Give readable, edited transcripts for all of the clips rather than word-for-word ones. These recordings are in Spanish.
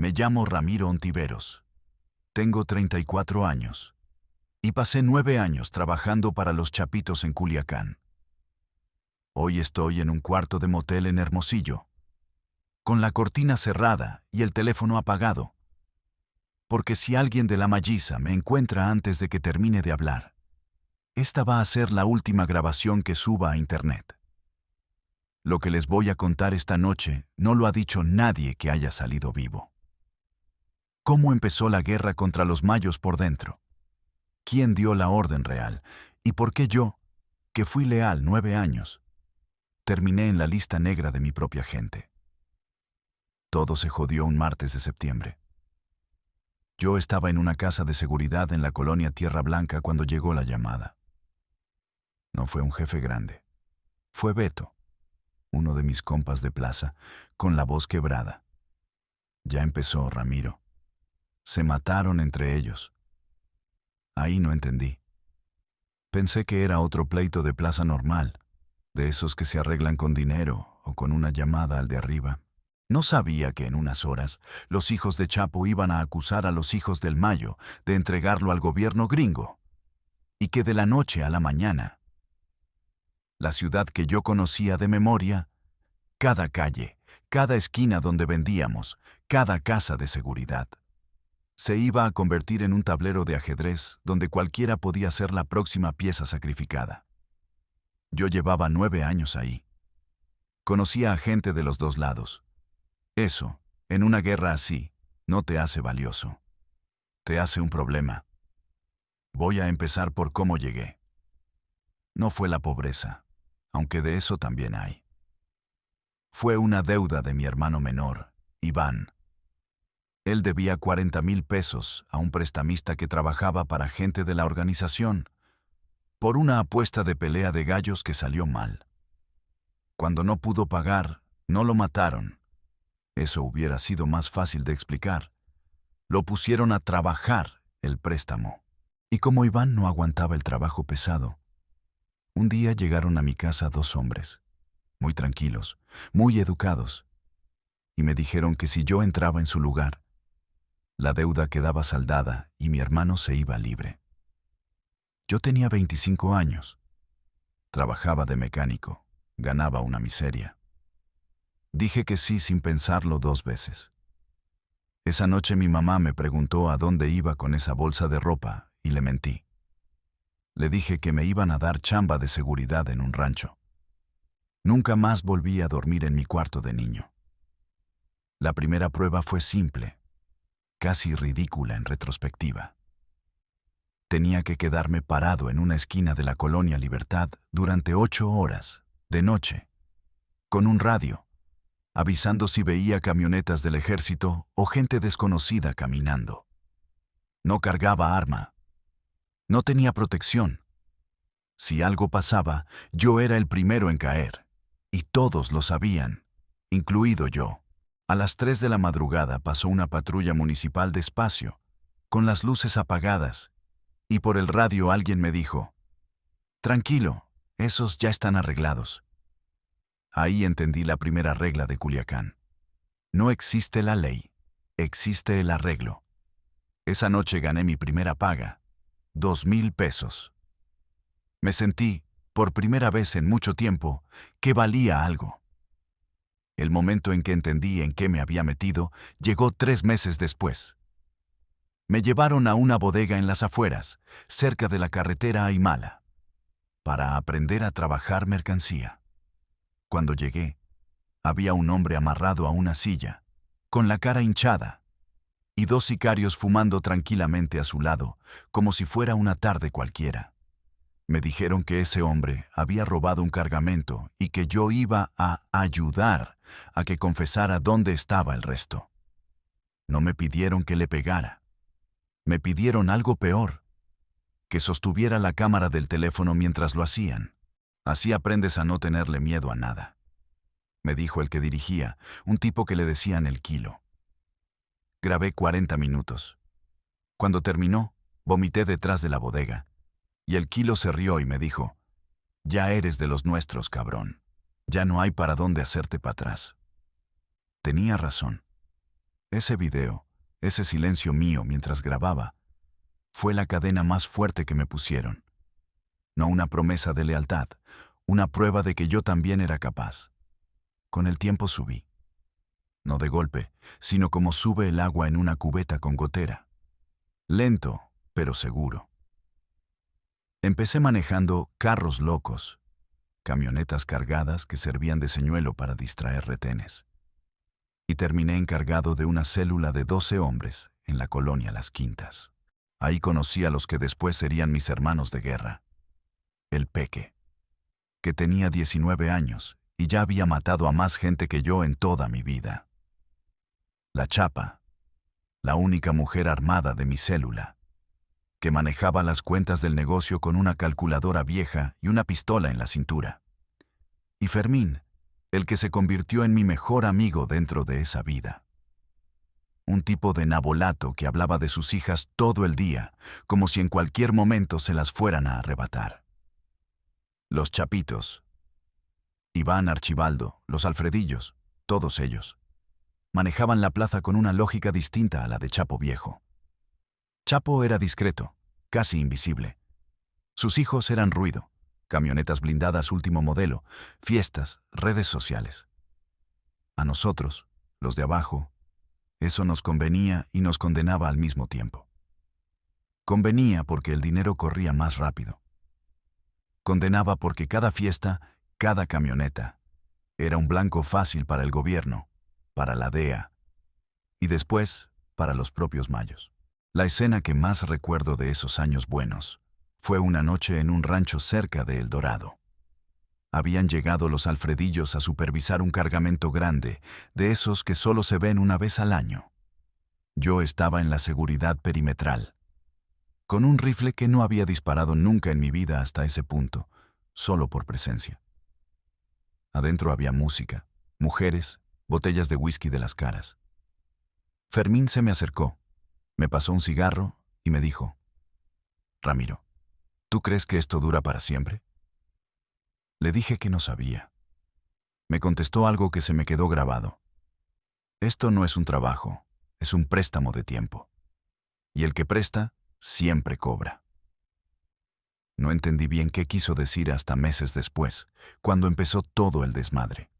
Me llamo Ramiro Ontiveros. Tengo 34 años. Y pasé 9 años trabajando para los Chapitos en Culiacán. Hoy estoy en un cuarto de motel en Hermosillo, con la cortina cerrada y el teléfono apagado. Porque si alguien de la Malliza me encuentra antes de que termine de hablar, esta va a ser la última grabación que suba a internet. Lo que les voy a contar esta noche no lo ha dicho nadie que haya salido vivo. ¿Cómo empezó la guerra contra los mayos por dentro? ¿Quién dio la orden real? ¿Y por qué yo, que fui leal 9 años, terminé en la lista negra de mi propia gente? Todo se jodió un martes de septiembre. Yo estaba en una casa de seguridad en la colonia Tierra Blanca cuando llegó la llamada. No fue un jefe grande. Fue Beto, uno de mis compas de plaza, con la voz quebrada. Ya empezó, Ramiro. Se mataron entre ellos. Ahí no entendí. Pensé que era otro pleito de plaza normal, de esos que se arreglan con dinero o con una llamada al de arriba. No sabía que en unas horas los hijos de Chapo iban a acusar a los hijos del Mayo de entregarlo al gobierno gringo, y que de la noche a la mañana, la ciudad que yo conocía de memoria, cada calle, cada esquina donde vendíamos, cada casa de seguridad, se iba a convertir en un tablero de ajedrez donde cualquiera podía ser la próxima pieza sacrificada. Yo llevaba 9 años ahí. Conocía a gente de los dos lados. Eso, en una guerra así, no te hace valioso. Te hace un problema. Voy a empezar por cómo llegué. No fue la pobreza, aunque de eso también hay. Fue una deuda de mi hermano menor, Iván. Él debía 40,000 pesos a un prestamista que trabajaba para gente de la organización, por una apuesta de pelea de gallos que salió mal. Cuando no pudo pagar, no lo mataron. Eso hubiera sido más fácil de explicar. Lo pusieron a trabajar el préstamo. Y como Iván no aguantaba el trabajo pesado, un día llegaron a mi casa 2 hombres, muy tranquilos, muy educados, y me dijeron que si yo entraba en su lugar, la deuda quedaba saldada y mi hermano se iba libre. Yo tenía 25 años. Trabajaba de mecánico. Ganaba una miseria. Dije que sí sin pensarlo 2 veces. Esa noche mi mamá me preguntó a dónde iba con esa bolsa de ropa y le mentí. Le dije que me iban a dar chamba de seguridad en un rancho. Nunca más volví a dormir en mi cuarto de niño. La primera prueba fue simple, casi ridícula en retrospectiva. Tenía que quedarme parado en una esquina de la colonia Libertad durante 8 horas, de noche, con un radio, avisando si veía camionetas del ejército o gente desconocida caminando. No cargaba arma. No tenía protección. Si algo pasaba, yo era el primero en caer, y todos lo sabían, incluido yo. A las 3 de la madrugada pasó una patrulla municipal despacio, con las luces apagadas, y por el radio alguien me dijo: «Tranquilo, esos ya están arreglados». Ahí entendí la primera regla de Culiacán. No existe la ley, existe el arreglo. Esa noche gané mi primera paga, 2,000 pesos. Me sentí, por primera vez en mucho tiempo, que valía algo. El momento en que entendí en qué me había metido llegó 3 meses después. Me llevaron a una bodega en las afueras, cerca de la carretera Aymala, para aprender a trabajar mercancía. Cuando llegué, había un hombre amarrado a una silla, con la cara hinchada, y 2 sicarios fumando tranquilamente a su lado, como si fuera una tarde cualquiera. Me dijeron que ese hombre había robado un cargamento y que yo iba a ayudar a que confesara dónde estaba el resto. No me pidieron que le pegara. Me pidieron algo peor, que sostuviera la cámara del teléfono mientras lo hacían. Así aprendes a no tenerle miedo a nada, me dijo el que dirigía, un tipo que le decían el Kilo. Grabé 40 minutos. Cuando terminó, vomité detrás de la bodega, y el Kilo se rió y me dijo: «Ya eres de los nuestros, cabrón. Ya no hay para dónde hacerte para atrás». Tenía razón. Ese video, ese silencio mío mientras grababa, fue la cadena más fuerte que me pusieron. No una promesa de lealtad, una prueba de que yo también era capaz. Con el tiempo subí. No de golpe, sino como sube el agua en una cubeta con gotera. Lento, pero seguro. Empecé manejando carros locos, camionetas cargadas que servían de señuelo para distraer retenes. Y terminé encargado de una célula de 12 hombres en la colonia Las Quintas. Ahí conocí a los que después serían mis hermanos de guerra. El Peque, que tenía 19 años y ya había matado a más gente que yo en toda mi vida. La Chapa, la única mujer armada de mi célula, que manejaba las cuentas del negocio con una calculadora vieja y una pistola en la cintura. Y Fermín, el que se convirtió en mi mejor amigo dentro de esa vida. Un tipo de nabolato que hablaba de sus hijas todo el día, como si en cualquier momento se las fueran a arrebatar. Los Chapitos, Iván, Archibaldo, los Alfredillos, todos ellos, manejaban la plaza con una lógica distinta a la de Chapo Viejo. Chapo era discreto, casi invisible. Sus hijos eran ruido, camionetas blindadas último modelo, fiestas, redes sociales. A nosotros, los de abajo, eso nos convenía y nos condenaba al mismo tiempo. Convenía porque el dinero corría más rápido. Condenaba porque cada fiesta, cada camioneta, era un blanco fácil para el gobierno, para la DEA, y después para los propios mayos. La escena que más recuerdo de esos años buenos fue una noche en un rancho cerca de El Dorado. Habían llegado los Alfredillos a supervisar un cargamento grande, de esos que solo se ven una vez al año. Yo estaba en la seguridad perimetral, con un rifle que no había disparado nunca en mi vida hasta ese punto, solo por presencia. Adentro había música, mujeres, botellas de whisky de las caras. Fermín se me acercó, me pasó un cigarro y me dijo: «Ramiro, ¿tú crees que esto dura para siempre?». Le dije que no sabía. Me contestó algo que se me quedó grabado: «Esto no es un trabajo, es un préstamo de tiempo. Y el que presta, siempre cobra». No entendí bien qué quiso decir hasta meses después, cuando empezó todo el desmadre.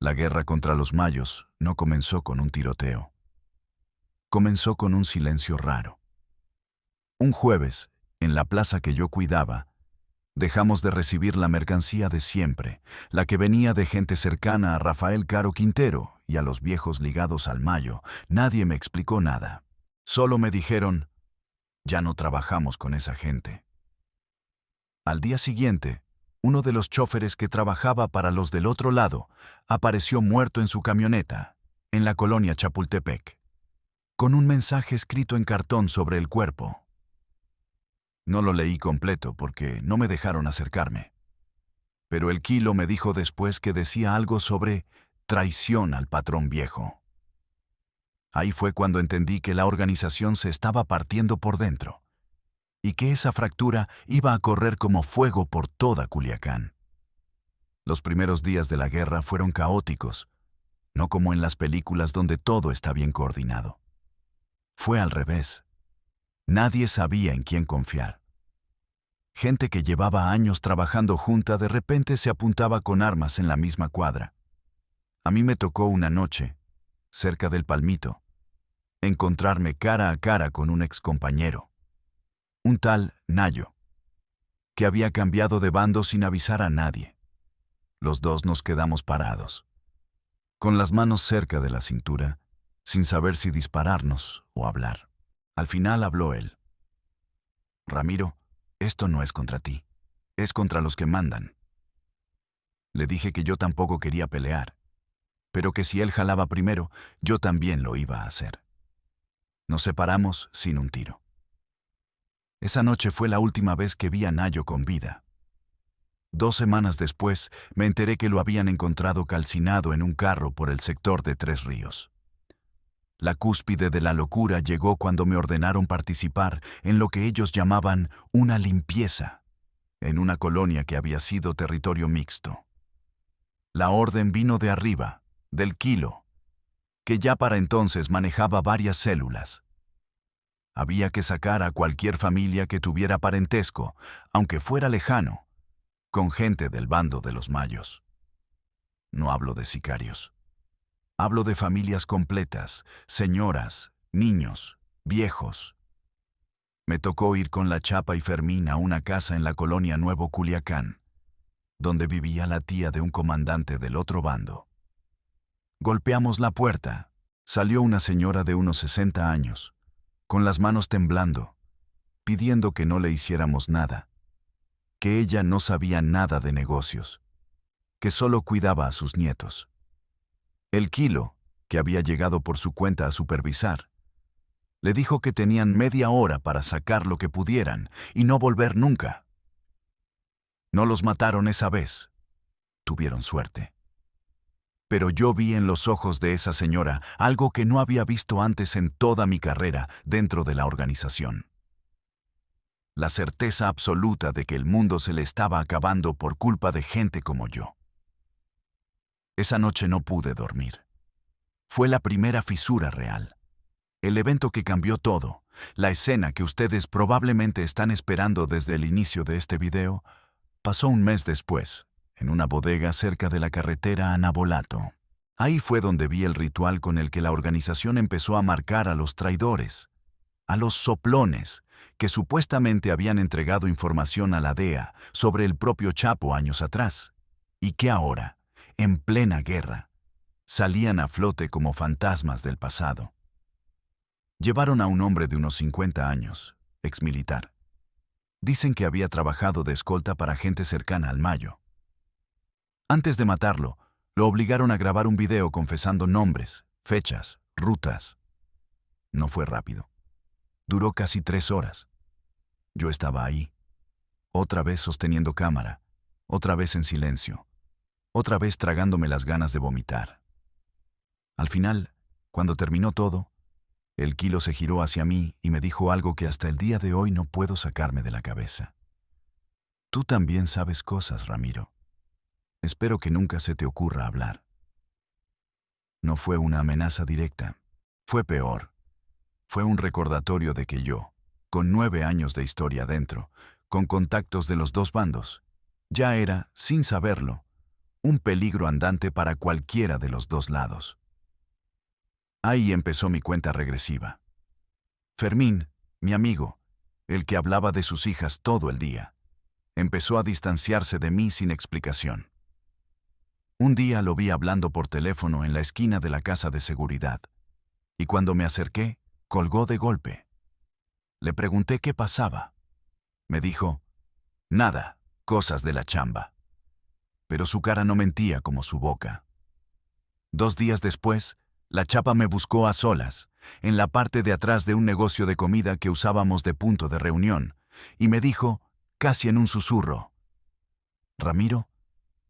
La guerra contra los mayos no comenzó con un tiroteo. Comenzó con un silencio raro. Un jueves, en la plaza que yo cuidaba, dejamos de recibir la mercancía de siempre, la que venía de gente cercana a Rafael Caro Quintero y a los viejos ligados al Mayo. Nadie me explicó nada. Solo me dijeron: «Ya no trabajamos con esa gente». Al día siguiente, uno de los choferes que trabajaba para los del otro lado apareció muerto en su camioneta, en la colonia Chapultepec, con un mensaje escrito en cartón sobre el cuerpo. No lo leí completo porque no me dejaron acercarme. Pero el Kilo me dijo después que decía algo sobre traición al patrón viejo. Ahí fue cuando entendí que la organización se estaba partiendo por dentro y que esa fractura iba a correr como fuego por toda Culiacán. Los primeros días de la guerra fueron caóticos, no como en las películas donde todo está bien coordinado. Fue al revés. Nadie sabía en quién confiar. Gente que llevaba años trabajando junta de repente se apuntaba con armas en la misma cuadra. A mí me tocó una noche, cerca del Palmito, encontrarme cara a cara con un excompañero, un tal Nayo, que había cambiado de bando sin avisar a nadie. Los dos nos quedamos parados, con las manos cerca de la cintura, sin saber si dispararnos o hablar. Al final habló él: «Ramiro, esto no es contra ti, es contra los que mandan». Le dije que yo tampoco quería pelear, pero que si él jalaba primero, yo también lo iba a hacer. Nos separamos sin un tiro. Esa noche fue la última vez que vi a Nayo con vida. 2 semanas después, me enteré que lo habían encontrado calcinado en un carro por el sector de Tres Ríos. La cúspide de la locura llegó cuando me ordenaron participar en lo que ellos llamaban una limpieza, en una colonia que había sido territorio mixto. La orden vino de arriba, del Kilo, que ya para entonces manejaba varias células. Había que sacar a cualquier familia que tuviera parentesco, aunque fuera lejano, con gente del bando de los Mayos. No hablo de sicarios. Hablo de familias completas, señoras, niños, viejos. Me tocó ir con la Chapa y Fermín a una casa en la colonia Nuevo Culiacán, donde vivía la tía de un comandante del otro bando. Golpeamos la puerta. Salió una señora de unos 60 años, con las manos temblando, pidiendo que no le hiciéramos nada, que ella no sabía nada de negocios, que solo cuidaba a sus nietos. El Kilo, que había llegado por su cuenta a supervisar, le dijo que tenían media hora para sacar lo que pudieran y no volver nunca. No los mataron esa vez. Tuvieron suerte. Pero yo vi en los ojos de esa señora algo que no había visto antes en toda mi carrera dentro de la organización. La certeza absoluta de que el mundo se le estaba acabando por culpa de gente como yo. Esa noche no pude dormir. Fue la primera fisura real. El evento que cambió todo, la escena que ustedes probablemente están esperando desde el inicio de este video, pasó un mes después, en una bodega cerca de la carretera a Navolato. Ahí fue donde vi el ritual con el que la organización empezó a marcar a los traidores, a los soplones, que supuestamente habían entregado información a la DEA sobre el propio Chapo años atrás, y que ahora, en plena guerra, salían a flote como fantasmas del pasado. Llevaron a un hombre de unos 50 años, exmilitar. Dicen que había trabajado de escolta para gente cercana al Mayo. Antes de matarlo, lo obligaron a grabar un video confesando nombres, fechas, rutas. No fue rápido. Duró casi 3 horas. Yo estaba ahí, otra vez sosteniendo cámara, otra vez en silencio, otra vez tragándome las ganas de vomitar. Al final, cuando terminó todo, el Kilo se giró hacia mí y me dijo algo que hasta el día de hoy no puedo sacarme de la cabeza. Tú también sabes cosas, Ramiro. Espero que nunca se te ocurra hablar. No fue una amenaza directa. Fue peor. Fue un recordatorio de que yo, con 9 años de historia dentro, con contactos de los dos bandos, ya era, sin saberlo, un peligro andante para cualquiera de los dos lados. Ahí empezó mi cuenta regresiva. Fermín, mi amigo, el que hablaba de sus hijas todo el día, empezó a distanciarse de mí sin explicación. Un día lo vi hablando por teléfono en la esquina de la casa de seguridad, y cuando me acerqué, colgó de golpe. Le pregunté qué pasaba. Me dijo, nada, cosas de la chamba. Pero su cara no mentía como su boca. 2 días después, la Chapa me buscó a solas, en la parte de atrás de un negocio de comida que usábamos de punto de reunión, y me dijo, casi en un susurro, Ramiro,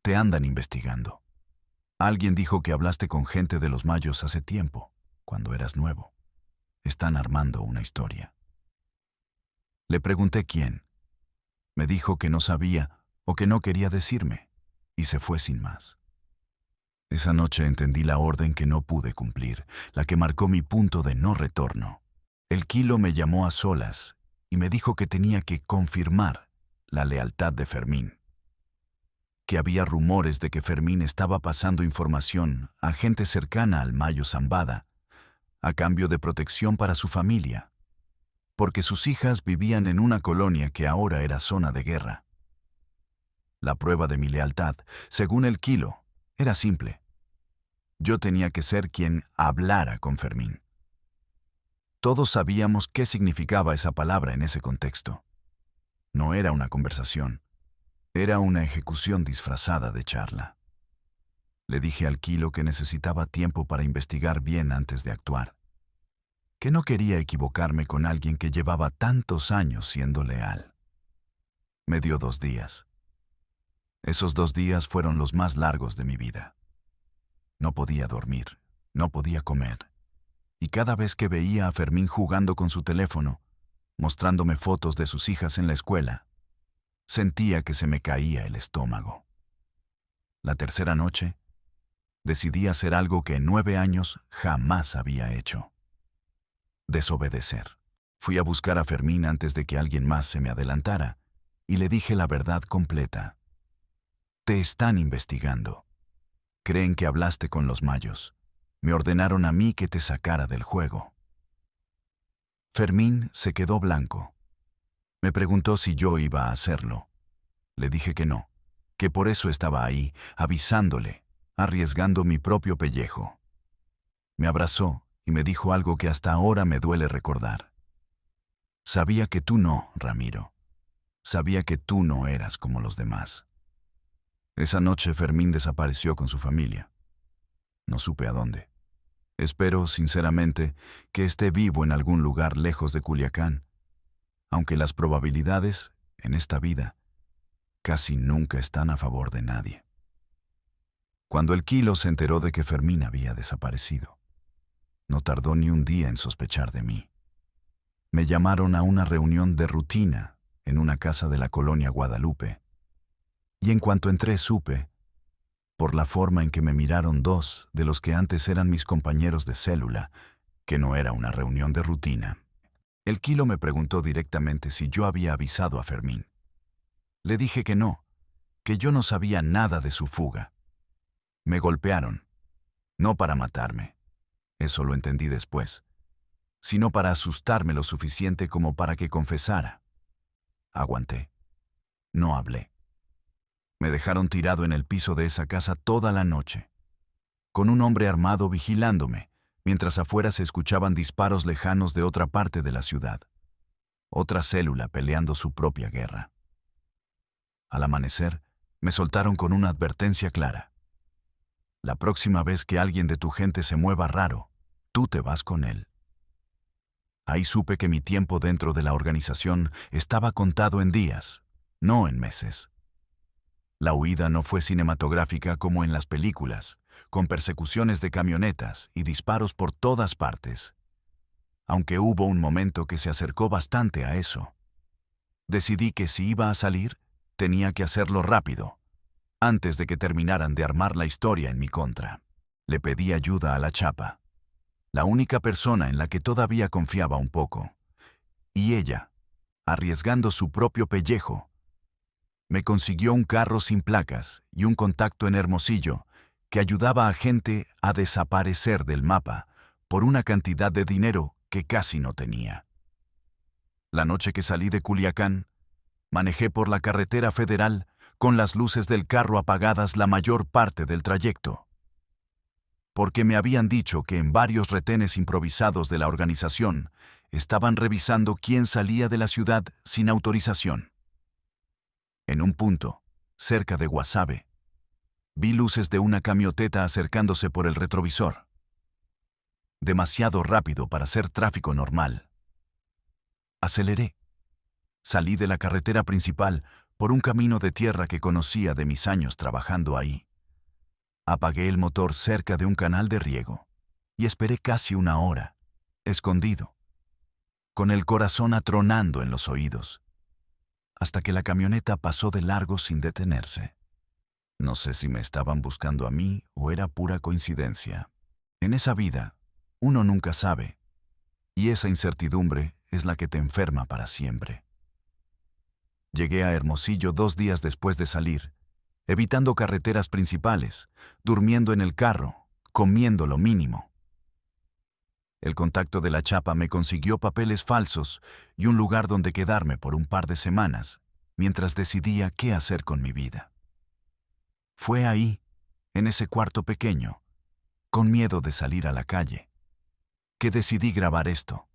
te andan investigando. Alguien dijo que hablaste con gente de los Mayos hace tiempo, cuando eras nuevo. Están armando una historia. Le pregunté quién. Me dijo que no sabía o que no quería decirme, y se fue sin más. Esa noche entendí la orden que no pude cumplir, la que marcó mi punto de no retorno. El Kilo me llamó a solas y me dijo que tenía que confirmar la lealtad de Fermín. Que había rumores de que Fermín estaba pasando información a gente cercana al Mayo Zambada, a cambio de protección para su familia, porque sus hijas vivían en una colonia que ahora era zona de guerra. La prueba de mi lealtad, según el Kilo, era simple. Yo tenía que ser quien hablara con Fermín. Todos sabíamos qué significaba esa palabra en ese contexto. No era una conversación, era una ejecución disfrazada de charla. Le dije al Kilo que necesitaba tiempo para investigar bien antes de actuar, que no quería equivocarme con alguien que llevaba tantos años siendo leal. Me dio 2 días. Esos 2 días fueron los más largos de mi vida. No podía dormir, no podía comer, y cada vez que veía a Fermín jugando con su teléfono, mostrándome fotos de sus hijas en la escuela, sentía que se me caía el estómago. La tercera noche, Decidí hacer algo que en 9 años jamás había hecho. Desobedecer. Fui a buscar a Fermín antes de que alguien más se me adelantara y le dije la verdad completa. Te están investigando. Creen que hablaste con los mayos. Me ordenaron a mí que te sacara del juego. Fermín se quedó blanco. Me preguntó si yo iba a hacerlo. Le dije que no, que por eso estaba ahí, avisándole, arriesgando mi propio pellejo. Me abrazó y me dijo algo que hasta ahora me duele recordar. Sabía que tú no, Ramiro. Sabía que tú no eras como los demás. Esa noche Fermín desapareció con su familia. No supe a dónde. Espero, sinceramente, que esté vivo en algún lugar lejos de Culiacán, aunque las probabilidades, en esta vida, casi nunca están a favor de nadie. Cuando el Kilo se enteró de que Fermín había desaparecido, no tardó ni un día en sospechar de mí. Me llamaron a una reunión de rutina en una casa de la colonia Guadalupe, y en cuanto entré supe, por la forma en que me miraron dos de los que antes eran mis compañeros de célula, que no era una reunión de rutina. El Kilo me preguntó directamente si yo había avisado a Fermín. Le dije que no, que yo no sabía nada de su fuga. Me golpearon, no para matarme, eso lo entendí después, sino para asustarme lo suficiente como para que confesara. Aguanté. No hablé. Me dejaron tirado en el piso de esa casa toda la noche, con un hombre armado vigilándome, mientras afuera se escuchaban disparos lejanos de otra parte de la ciudad. Otra célula peleando su propia guerra. Al amanecer, me soltaron con una advertencia clara. La próxima vez que alguien de tu gente se mueva raro, tú te vas con él. Ahí supe que mi tiempo dentro de la organización estaba contado en días, no en meses. La huida no fue cinematográfica como en las películas, con persecuciones de camionetas y disparos por todas partes. Aunque hubo un momento que se acercó bastante a eso. Decidí que si iba a salir, tenía que hacerlo rápido, antes de que terminaran de armar la historia en mi contra. Le pedí ayuda a la chapa, la única persona en la que todavía confiaba un poco. Y ella, arriesgando su propio pellejo, me consiguió un carro sin placas y un contacto en Hermosillo que ayudaba a gente a desaparecer del mapa por una cantidad de dinero que casi no tenía. La noche que salí de Culiacán, manejé por la carretera federal con las luces del carro apagadas la mayor parte del trayecto, porque me habían dicho que en varios retenes improvisados de la organización estaban revisando quién salía de la ciudad sin autorización. En un punto, cerca de Guasave, vi luces de una camioneta acercándose por el retrovisor. Demasiado rápido para ser tráfico normal. Aceleré. Salí de la carretera principal por un camino de tierra que conocía de mis años trabajando ahí. Apagué el motor cerca de un canal de riego y esperé casi una hora, escondido, con el corazón atronando en los oídos, hasta que la camioneta pasó de largo sin detenerse. No sé si me estaban buscando a mí o era pura coincidencia. En esa vida, uno nunca sabe, y esa incertidumbre es la que te enferma para siempre. Llegué a Hermosillo 2 días después de salir, evitando carreteras principales, durmiendo en el carro, comiendo lo mínimo. El contacto de la chapa me consiguió papeles falsos y un lugar donde quedarme por un par de semanas, mientras decidía qué hacer con mi vida. Fue ahí, en ese cuarto pequeño, con miedo de salir a la calle, que decidí grabar esto.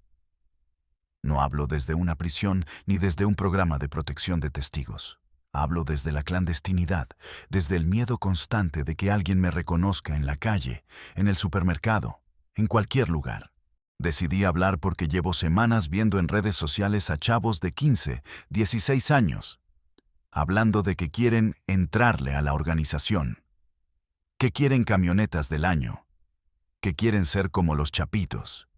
No hablo desde una prisión ni desde un programa de protección de testigos. Hablo desde la clandestinidad, desde el miedo constante de que alguien me reconozca en la calle, en el supermercado, en cualquier lugar. Decidí hablar porque llevo semanas viendo en redes sociales a chavos de 15, 16 años, hablando de que quieren entrarle a la organización, que quieren camionetas del año, que quieren ser como los chapitos,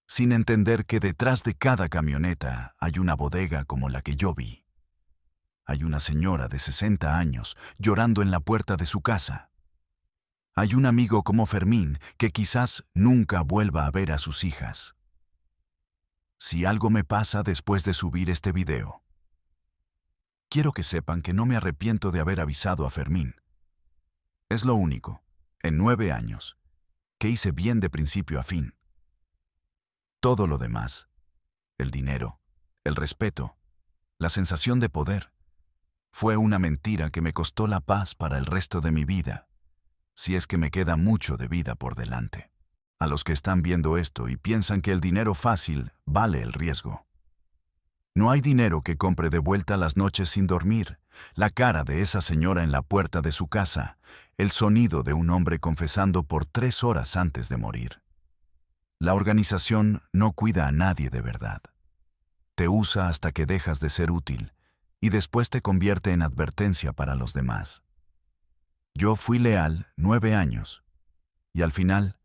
sin entender que detrás de cada camioneta hay una bodega como la que yo vi. Hay una señora de 60 años llorando en la puerta de su casa. Hay un amigo como Fermín que quizás nunca vuelva a ver a sus hijas. Si algo me pasa después de subir este video, quiero que sepan que no me arrepiento de haber avisado a Fermín. Es lo único, en 9 años, que hice bien de principio a fin. Todo lo demás, el dinero, el respeto, la sensación de poder, fue una mentira que me costó la paz para el resto de mi vida, si es que me queda mucho de vida por delante. A los que están viendo esto y piensan que el dinero fácil vale el riesgo. No hay dinero que compre de vuelta las noches sin dormir, la cara de esa señora en la puerta de su casa, el sonido de un hombre confesando por 3 horas antes de morir. La organización no cuida a nadie de verdad. Te usa hasta que dejas de ser útil y después te convierte en advertencia para los demás. Yo fui leal 9 años y al final,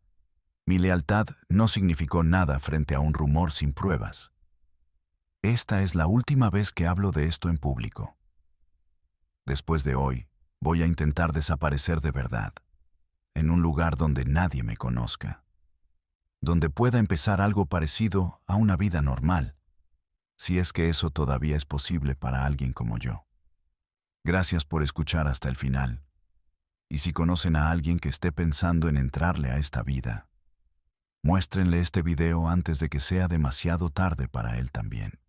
mi lealtad no significó nada frente a un rumor sin pruebas. Esta es la última vez que hablo de esto en público. Después de hoy, voy a intentar desaparecer de verdad, en un lugar donde nadie me conozca, donde pueda empezar algo parecido a una vida normal, si es que eso todavía es posible para alguien como yo. Gracias por escuchar hasta el final. Y si conocen a alguien que esté pensando en entrarle a esta vida, muéstrenle este video antes de que sea demasiado tarde para él también.